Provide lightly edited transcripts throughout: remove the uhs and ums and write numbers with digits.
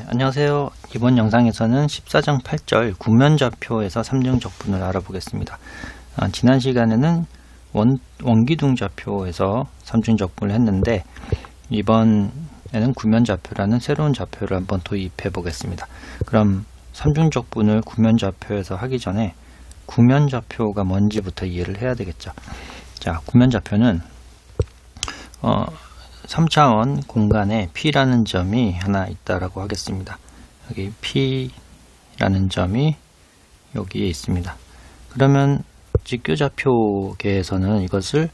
안녕하세요. 이번 영상에서는 14장 8절 구면좌표에서 삼중적분을 알아보겠습니다. 지난 시간에는 원기둥좌표에서 삼중적분을 했는데 이번에는 구면좌표라는 새로운 좌표를 한번 도입해 보겠습니다. 그럼 삼중적분을 구면좌표에서 하기 전에 구면좌표가 뭔지부터 이해를 해야 되겠죠. 자, 구면좌표는 3차원 공간에 P라는 점이 하나 있다라고 하겠습니다. 여기 P라는 점이 여기에 있습니다. 그러면 직교좌표계에서는 이것을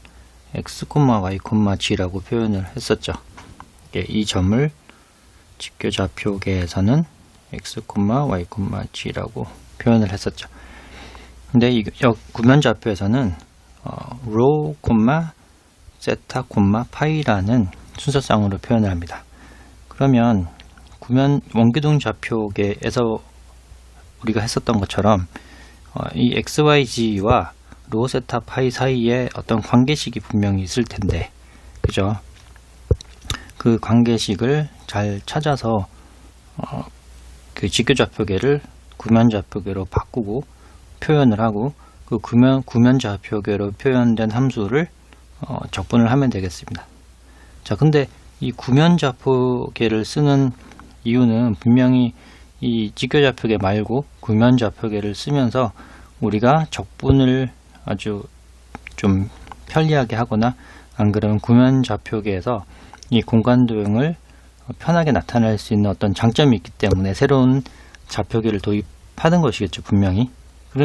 x, y, g라고 표현을 했었죠. 이 점을 직교좌표계에서는 x, y, g라고 표현을 했었죠. 근데 이 구면좌표에서는 rho, 세타, 파이라는 순서상으로 표현을 합니다. 그러면 원기둥 좌표계에서 우리가 했었던 것처럼 이 XYG와 로, 세타, 파이 사이에 어떤 관계식이 분명히 있을 텐데, 그죠? 그 관계식을 잘 찾아서 그 직교좌표계를 구면좌표계로 바꾸고 표현을 하고 그 구면좌표계로 표현된 함수를 적분을 하면 되겠습니다. 자, 근데 이 구면좌표계를 쓰는 이유는 분명히 이 직교좌표계 말고 구면좌표계를 쓰면서 우리가 적분을 아주 좀 편리하게 하거나 안 그러면 구면좌표계에서 이 공간도형을 편하게 나타낼 수 있는 어떤 장점이 있기 때문에 새로운 좌표계를 도입하는 것이겠죠, 분명히.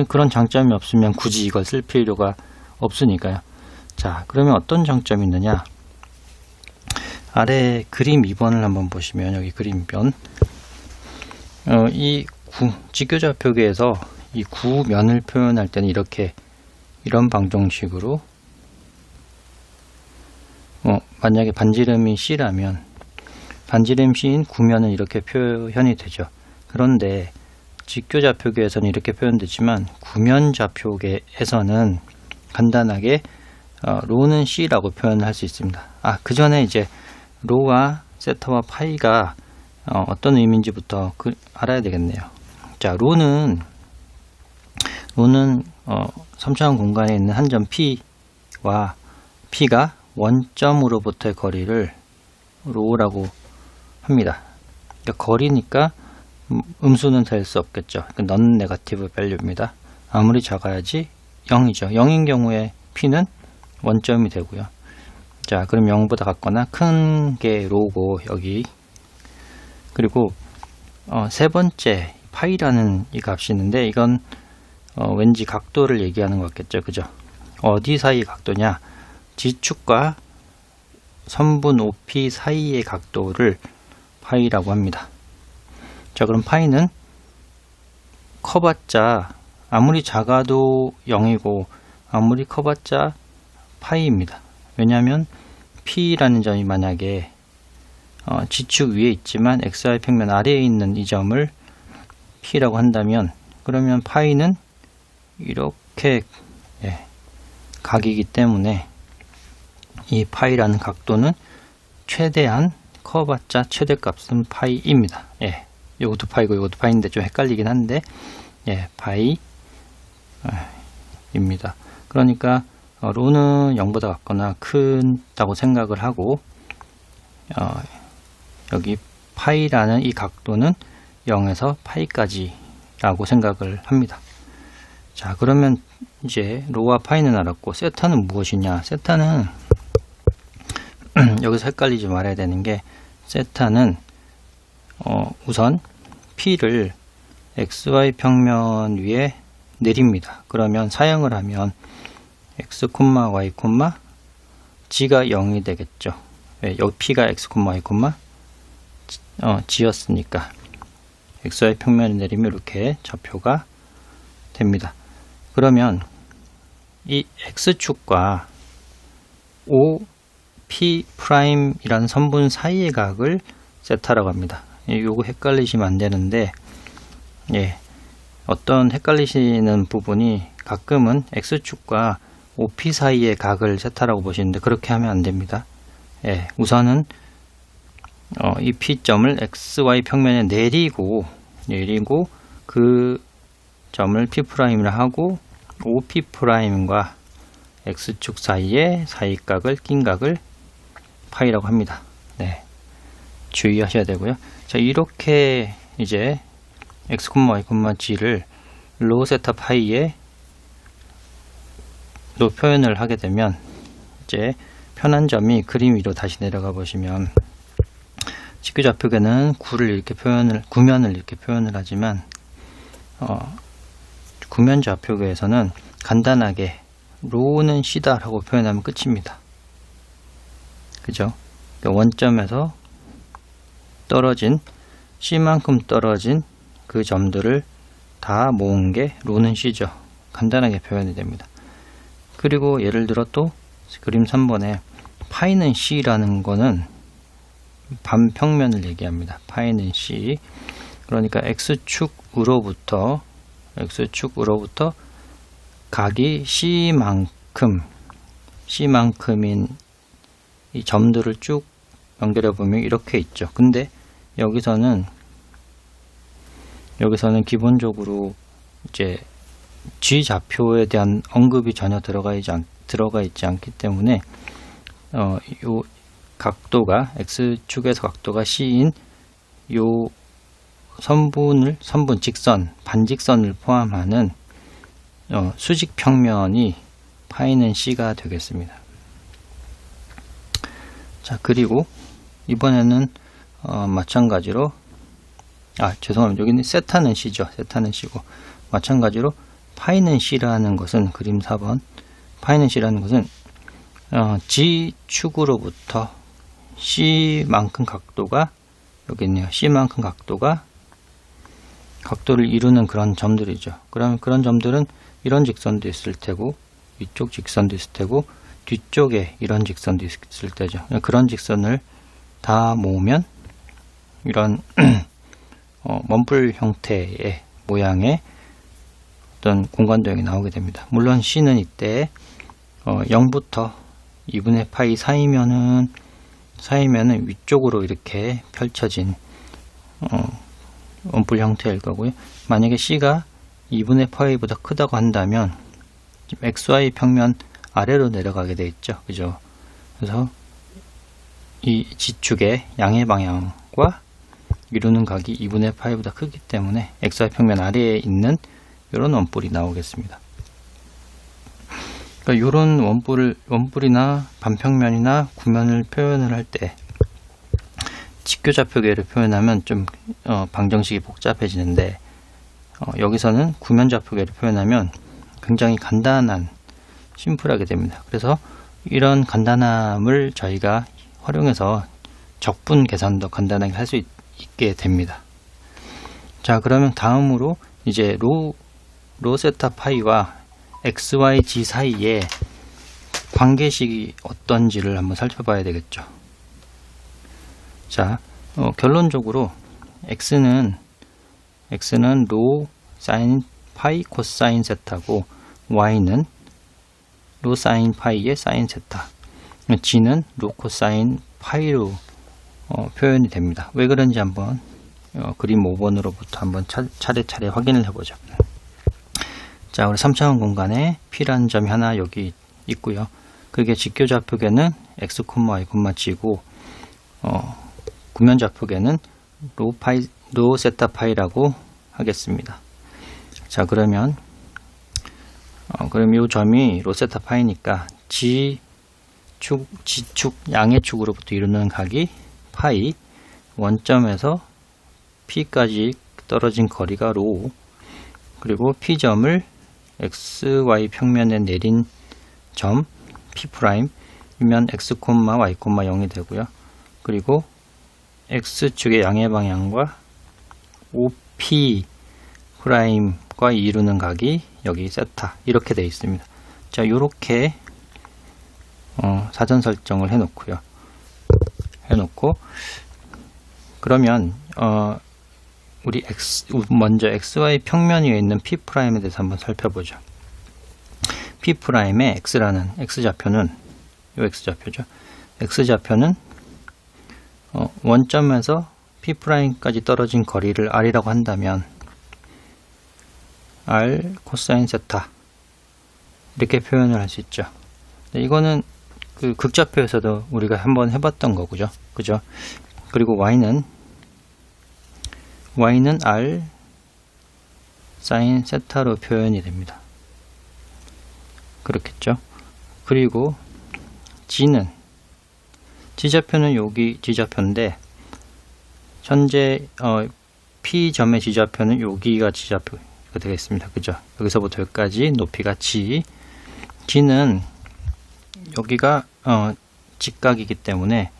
그런 장점이 없으면 굳이 이걸 쓸 필요가 없으니까요. 자, 그러면 어떤 장점이 있느냐? 아래 그림 2번을 한번 보시면 여기 그림 2번 이 직교좌표계에서 이 구면을 표현할 때는 이런 방정식으로 만약에 반지름이 C라면 반지름 C인 구면은 이렇게 표현이 되죠. 그런데 직교좌표계에서는 이렇게 표현되지만 구면좌표계에서는 간단하게 로는 C라고 표현할 수 있습니다. 그 전에 이제 로와 세타와 파이가 어떤 의미인지부터 알아야 되겠네요. 자, 로는 3차원 공간에 있는 한 점 P와 P가 원점으로부터의 거리를 로라고 합니다. 그러니까 거리니까 음수는 될 수 없겠죠. 넌 네거티브 밸류입니다. 아무리 작아야지 0이죠. 0인 경우에 P는 원점이 되고요. 자, 그럼 0보다 같거나 큰 게 로고 여기. 그리고 세 번째 파이라는 이 값이 있는데 이건 왠지 각도를 얘기하는 것 같겠죠. 그죠? 어디 사이 각도냐? 지축과 선분 OP 사이의 각도를 파이라고 합니다. 자, 그럼 파이는 커봤자 아무리 작아도 0이고 아무리 커봤자 파이입니다. 왜냐하면 P라는 점이 만약에 지축 위에 있지만 XY 평면 아래에 있는 이 점을 P라고 한다면 그러면 파이는 이렇게 각이기 때문에 이 파이라는 각도는 최대한 커봤자 최대값은 파이입니다. 요것도 파이고 요것도 파이인데 좀 헷갈리긴 한데 파이입니다. 그러니까 로는 0보다 같거나 크다고 생각을 하고 여기 파이라는 이 각도는 0에서 파이까지 라고 생각을 합니다. 자, 그러면 이제 로와 파이는 알았고 세타는 무엇이냐? 세타는 여기서 헷갈리지 말아야 되는 게 세타는 우선 P를 XY 평면 위에 내립니다. 그러면 사형을 하면 x, y, g가 0이 되겠죠. 여기 p가 x, y, g였으니까 xy 평면을 내리면 이렇게 좌표가 됩니다. 그러면 이 x축과 OP'이라는 선분 사이의 각을 세타라고 합니다. 요거 헷갈리시면 안 되는데 어떤 헷갈리시는 부분이 가끔은 x축과 OP 사이의 각을 세타라고 보시는데 그렇게 하면 안 됩니다. 우선은 이 P점을 XY 평면에 내리고 그 점을 P'이라 하고 OP'과 X축 사이의 사이각을 낀 각을 파이라고 합니다. 네. 주의하셔야 되고요. 자, 이렇게 이제 X, Y, G를 로 세타 파이에 로 표현을 하게 되면 이제 편한 점이 그림 위로 다시 내려가 보시면 직교 좌표계는 구면을 이렇게 표현을 하지만 구면 좌표계에서는 간단하게 로는 C다 라고 표현하면 끝입니다. 그죠? 원점에서 떨어진 C만큼 떨어진 그 점들을 다 모은 게 로는 C죠. 간단하게 표현이 됩니다. 그리고 예를 들어 또 그림 3번에 파이는 C라는 거는 반평면을 얘기합니다. 파이는 C. 그러니까 X축으로부터 각이 C만큼인 이 점들을 쭉 연결해 보면 이렇게 있죠. 근데 여기서는 기본적으로 이제 G 좌표에 대한 언급이 전혀 들어가 있지 않기 때문에 요 각도가 X축에서 각도가 C인 요 반직선을 포함하는 수직 평면이 파이는 C가 되겠습니다. 자, 그리고 이번에는 마찬가지로 죄송합니다. 여기는 세타는 C죠. 세타는 C고 마찬가지로 파이는 C라는 것은 그림 4번 파이는 C라는 것은 G축으로부터 C만큼 각도가 여기 있네요. C만큼 각도를 이루는 그런 점들이죠. 그러면 그런 점들은 이런 직선도 있을 테고 이쪽 직선도 있을 테고 뒤쪽에 이런 직선도 있을 때죠. 그런 직선을 다 모으면 이런 원뿔 형태의 모양의 어떤 공간도형이 나오게 됩니다. 물론 C는 이때 0부터 2분의 파이 사이면은 위쪽으로 이렇게 펼쳐진 원뿔 형태일 거고요. 만약에 C가 2분의 파이보다 크다고 한다면 XY 평면 아래로 내려가게 되어 있죠. 그죠? 그래서 이 G축의 양의 방향과 이루는 각이 2분의 파이보다 크기 때문에 XY 평면 아래에 있는 이런 원뿔이 나오겠습니다. 그러니까 이런 원뿔이나 반평면이나 구면을 표현을 할 때 직교 좌표계를 표현하면 좀 방정식이 복잡해지는데 여기서는 구면 좌표계를 표현하면 굉장히 간단한 심플하게 됩니다. 그래서 이런 간단함을 저희가 활용해서 적분 계산도 간단하게 할 수 있게 됩니다. 자, 그러면 다음으로 이제 로 세타 파이와 XYG 사이에 관계식이 어떤지를 한번 살펴봐야 되겠죠. 자, 결론적으로 X는 로 사인 파이 코사인 세타고 Y는 로 사인 파이의 사인 세타, G는 로 코사인 파이로 표현이 됩니다. 왜 그런지 한번 그림 5번으로부터 한번 차례차례 확인을 해보죠. 자, 우리 3차원 공간에 P라는 점이 하나 여기 있고요. 그게 직교 좌표계는 X, Y, G고 구면 좌표계는 로 세타 파이라고 하겠습니다. 자, 그러면 이 점이 로 세타 파이니까 G축 양의 축으로부터 이루는 각이 파이, 원점에서 P까지 떨어진 거리가 로, 그리고 P점을 XY 평면에 내린 점 P'이면 X, Y, 0이 되고요. 그리고 X축의 양의 방향과 OP'과 이루는 각이 여기 세타 이렇게 되어 있습니다. 자, 요렇게 사전 설정을 해놓고 그러면 우리 먼저 XY 평면 위에 있는 P'에 대해서 한번 살펴보죠. P'의 X라는 X좌표는 요 X좌표죠. X좌표는 원점에서 P'까지 떨어진 거리를 R이라고 한다면 R 코사인 세타 이렇게 표현을 할 수 있죠. 네, 이거는 그 극좌표에서도 우리가 한번 해봤던 거고요. 그죠? 그리고 Y는 R 사인 세타로 표현이 됩니다. 그렇겠죠? 그리고 G좌표는 여기 G좌표인데 현재 P점의 G좌표는 여기가 G좌표가 되겠습니다. 그죠? 여기서부터 여기까지 높이가 G는 여기가 직각이기 때문에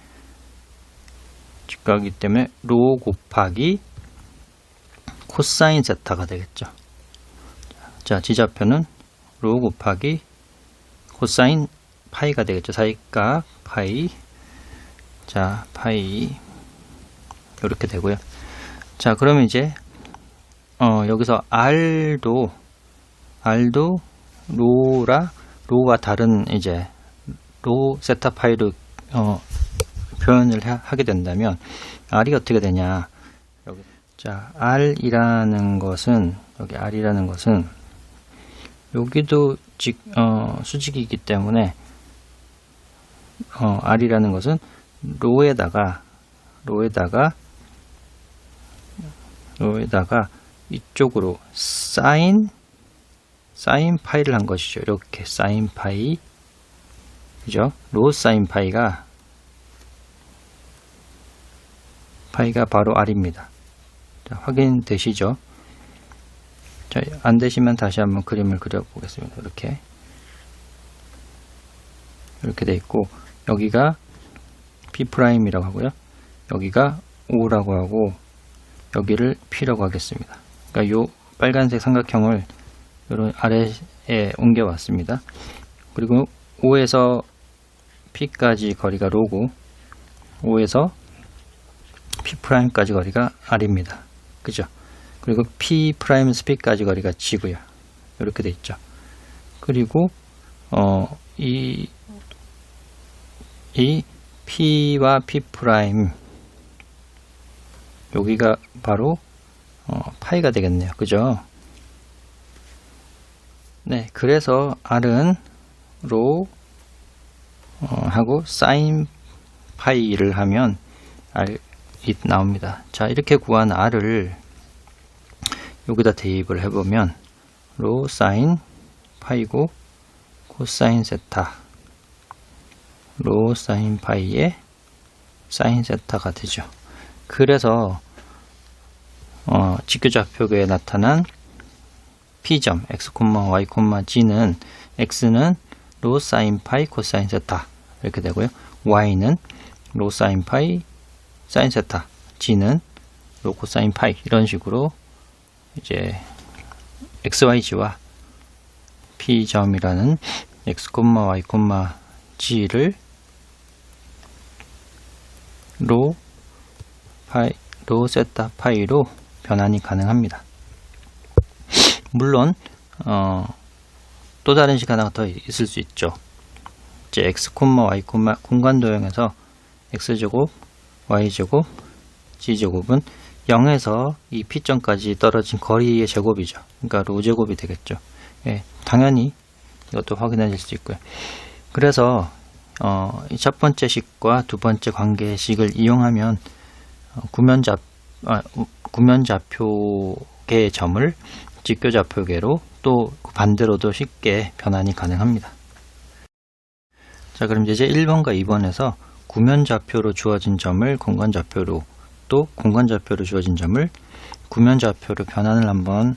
로 곱하기 코사인 세타가 되겠죠. 자, G좌표는 로 곱하기 코사인 파이가 되겠죠. 사이각 파이. 자, 파이 이렇게 되고요. 자, 그러면 이제 여기서 R도 로와 다른 이제 로 세타 파이로 표현을 하게 된다면 R이 어떻게 되냐? 자, R이라는 것은 여기도 수직이기 때문에 R이라는 것은 로에다가 이쪽으로 사인 파이를 한 것이죠. 이렇게 사인 파이, 그죠? 로 사인 파이가 바로 R입니다. 자, 확인되시죠? 자, 안 되시면 다시 한번 그림을 그려 보겠습니다. 이렇게 돼 있고, 여기가 P'이라고 하고요. 여기가 O라고 하고, 여기를 P라고 하겠습니다. 그러니까 요 빨간색 삼각형을 요런 아래에 옮겨 왔습니다. 그리고 O에서 P까지 거리가 로고, O에서 P'까지 거리가 R입니다. 그죠? 그리고 P'에서 P까지 거리가 G고요. 이렇게 돼 있죠. 그리고 이 P와 P' 여기가 바로 파이가 되겠네요. 그죠? 네, 그래서 R은 로 하고 사인 파이를 하면 R이 나옵니다. 자, 이렇게 구한 R을 여기다 대입을 해보면 로 사인 파이고 코사인 세타 로 사인 파이의 사인 세타가 되죠. 그래서 직교좌표에 나타난 P점 x, y, g는 x는 로 사인 파이 코사인 세타 이렇게 되고요. y는 로 사인 파이 사인 세타, g는 로 코사인 파이 이런 식으로 이제 xyg와 P점이라는 x, y, g를 로 세타 파이로 변환이 가능합니다. 물론 또 다른 식 하나가 더 있을 수 있죠. 이제 x, y, 공간 도형에서 x제곱, y제곱, g제곱은 0에서 이 P점까지 떨어진 거리의 제곱이죠. 그러니까 로제곱이 되겠죠. 예, 당연히 이것도 확인하실 수 있고요. 그래서 이 첫 번째 식과 두 번째 관계식을 이용하면 구면좌표계의 점을 직교좌표계로 또 반대로도 쉽게 변환이 가능합니다. 자, 그럼 이제 1번과 2번에서 구면좌표로 주어진 점을 공간좌표로 또 공간좌표로 주어진 점을 구면좌표로 변환을 한번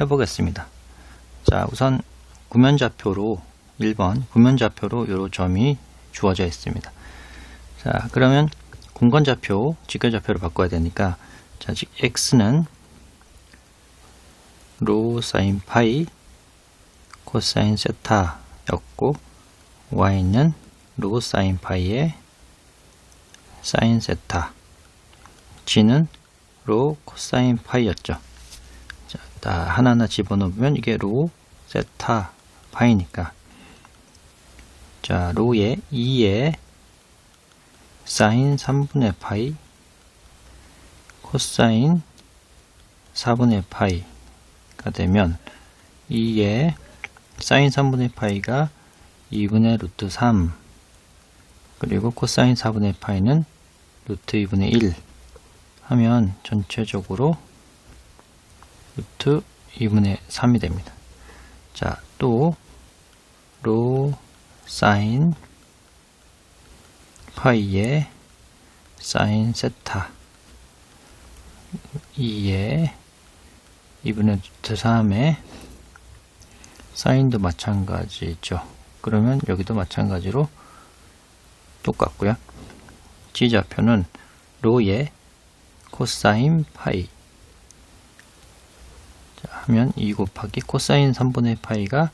해보겠습니다. 자, 우선 구면좌표로 1번 구면좌표로 요 점이 주어져 있습니다. 자, 그러면 공간좌표 직교좌표로 바꿔야 되니까 자, x는 로 사인 파이 코사인 세타였고 y는 로 사인 파이의 사인 세타, g는 로 코사인 파이였죠. 자, 다 하나하나 집어넣으면 이게 로 세타 파이니까 자, 로의 2의 사인 3분의 파이 코사인 4분의 파이가 되면 이에 사인 3분의 파이가 2분의 루트 3 그리고 코사인 4분의 파이는 루트 2분의 1 하면 전체적으로 루트 2분의 3이 됩니다. 자, 또 로 사인 파이에 사인 세타 2에 2분의 루트 3에 사인도 마찬가지죠. 그러면 여기도 마찬가지로 똑같고요. G좌표는 로의 코사인 파이 자, 하면 2 곱하기 코사인 3분의 파이가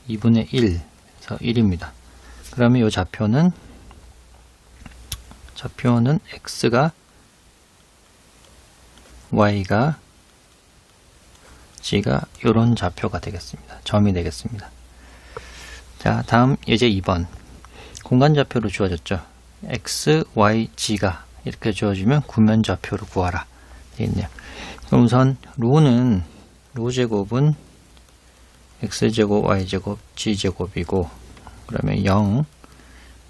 2분의 1 그래서 1입니다. 그러면 이 좌표는 x가 y가 g가 이런 좌표가 되겠습니다. 점이 되겠습니다. 자, 다음 예제 2번 공간 좌표로 주어졌죠. x, y, g가 이렇게 주어지면 구면 좌표를 구하라 되어 있네요. 그럼 우선 로 제곱은 x제곱, y제곱, g제곱이고 그러면 0,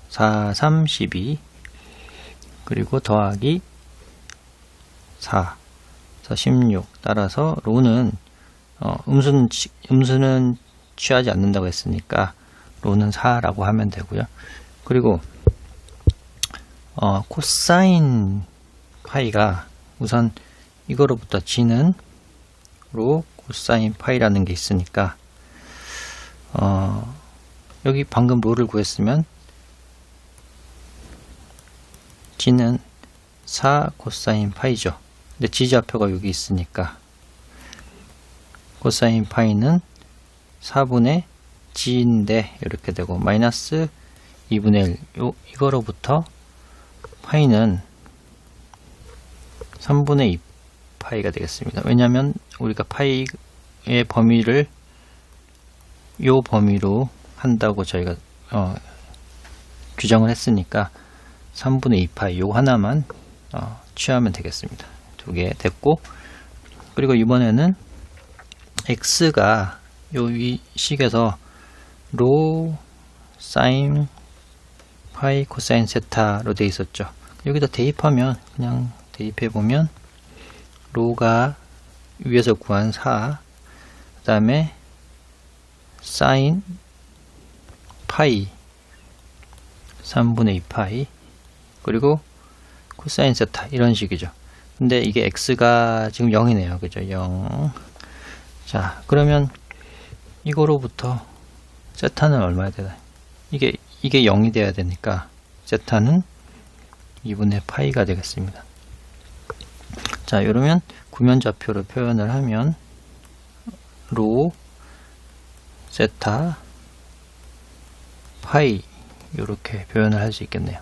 4, 3, 12 그리고 더하기 4, 16 따라서 로는 음수는 취하지 않는다고 했으니까 로는 4라고 하면 되고요. 그리고 코사인 파이가 우선 이거로부터 g는 로 코사인 파이라는 게 있으니까 여기 방금 로를 구했으면 g는 4 코사인 파이죠. 근데 g좌표가 여기 있으니까 코사인 파이는 4분의 g인데 이렇게 되고 마이너스 2분의 1 이거로부터 파이는 3분의 2 파이가 되겠습니다. 왜냐하면 우리가 파이의 범위를 요 범위로 한다고 저희가 규정을 했으니까 3분의 2파이 요 하나만 취하면 되겠습니다. 두 개 됐고 그리고 이번에는 x가 요 위 식에서 로 사인 파이 코사인 세타로 되어 있었죠. 여기다 대입하면 그냥 대입해 보면 로가 위에서 구한 4 그 다음에 사인 파이 3분의 2파이 그리고 코사인 세타 이런 식이죠. 근데 이게 x가 지금 0이네요. 그죠? 0. 자, 그러면 이거로부터 세타는 얼마야 되나? 이게 0이 돼야 되니까 세타는 2분의 파이가 되겠습니다. 자, 이러면 구면좌표로 표현을 하면 로 세타 파이 이렇게 표현을 할 수 있겠네요.